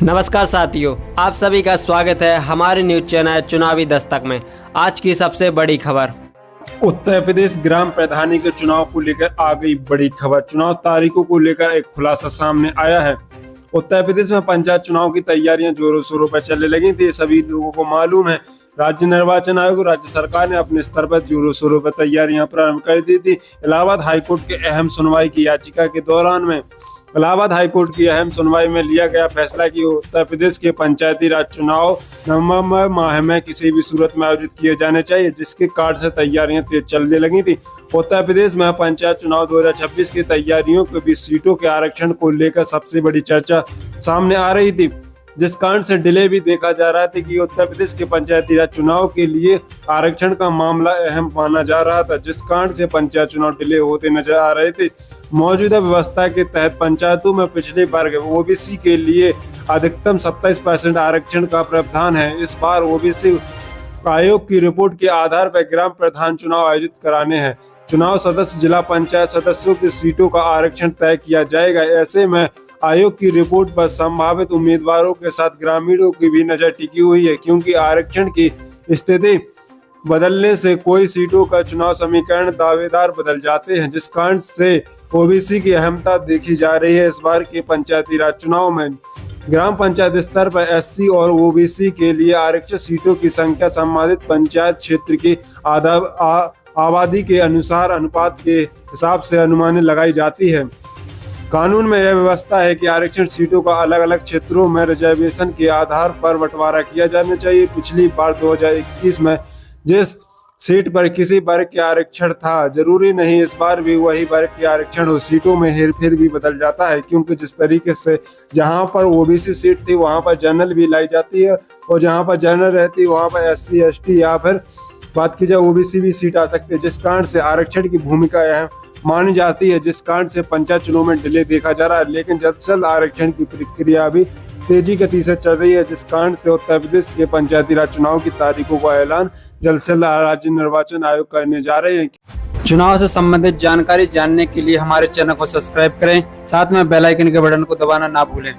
नमस्कार साथियों, आप सभी का स्वागत है हमारे न्यूज चैनल चुनावी दस्तक में। आज की सबसे बड़ी खबर, उत्तर प्रदेश ग्राम प्रधानी के चुनाव को लेकर आ गई बड़ी खबर। चुनाव तारीखों को लेकर एक खुलासा सामने आया है। उत्तर प्रदेश में पंचायत चुनाव की तैयारियां जोरों शोरों पर चलने लगी थी, सभी लोगों को मालूम है। राज्य निर्वाचन आयोग, राज्य सरकार ने अपने स्तर पर जोरों शोरों पर तैयारियां प्रारंभ कर दी थी। इलाहाबाद हाईकोर्ट के अहम सुनवाई की याचिका के दौरान में इलाहाबाद हाईकोर्ट की अहम सुनवाई में लिया गया फैसला कि उत्तर प्रदेश के पंचायती राज चुनाव नवंबर माह में किसी भी सूरत में आयोजित किए जाने चाहिए, जिसके कारण से तैयारियां तेज चलने लगी थी। उत्तर प्रदेश में पंचायत चुनाव 2026 की तैयारियों के बीच सीटों के आरक्षण को लेकर सबसे बड़ी चर्चा सामने आ रही थी, जिस कारण से डिले भी देखा जा रहा था कि उत्तर प्रदेश के पंचायती राज चुनाव के लिए आरक्षण का मामला अहम माना जा रहा था, जिस कारण से पंचायत चुनाव डिले होते नजर आ रहे थे। मौजूदा व्यवस्था के तहत पंचायतों में पिछड़े वर्ग ओबीसी के लिए अधिकतम 27% आरक्षण का प्रावधान है। इस बार ओबीसी आयोग की रिपोर्ट के आधार पर ग्राम प्रधान चुनाव आयोजित कराने हैं। चुनाव सदस्य, जिला पंचायत सदस्यों की सीटों का आरक्षण तय किया जाएगा। ऐसे में आयोग की रिपोर्ट पर संभावित उम्मीदवारों के साथ ग्रामीणों की भी नजर टिकी हुई है, क्योंकि आरक्षण की स्थिति बदलने से कोई सीटों का चुनाव समीकरण दावेदार बदल जाते हैं, जिस कारण से ओबीसी की अहमता देखी जा रही है। इस बार के पंचायती राज चुनाव में ग्राम पंचायत स्तर पर एससी और ओबीसी के लिए आरक्षित सीटों की संख्या संबंधित पंचायत क्षेत्र की आबादी के अनुसार अनुपात के हिसाब से अनुमानित लगाई जाती है। कानून में यह व्यवस्था है कि आरक्षण सीटों का अलग अलग क्षेत्रों में रिजर्वेशन के आधार पर बंटवारा किया जाना चाहिए। पिछली बार 2021 में जिस सीट पर किसी वर्ग के आरक्षण था, जरूरी नहीं इस बार भी वही वर्ग के आरक्षण हो। सीटों में हेरफेर भी बदल जाता है, क्योंकि जिस तरीके से जहां पर ओबीसी सीट थी वहां पर जनरल भी लाई जाती है, और जहां पर जनरल रहती है वहां पर एससी एसटी या फिर बात की जाए ओबीसी भी सीट आ सकती है, जिस कारण से आरक्षण की भूमिका अहम मानी जाती है, जिस कारण से पंचायत चुनाव में डिले देखा जा रहा है। लेकिन जल्द से जल्द आरक्षण की प्रक्रिया भी तेजी गति से चल रही है, जिस कारण से उत्तर प्रदेश के पंचायती राज चुनाव की तारीखों का ऐलान जल्द से जल्द राज्य निर्वाचन आयोग करने जा रहे हैं। चुनाव से संबंधित जानकारी जानने के लिए हमारे चैनल को सब्सक्राइब करें, साथ में बेल आइकन के बटन को दबाना ना भूलें।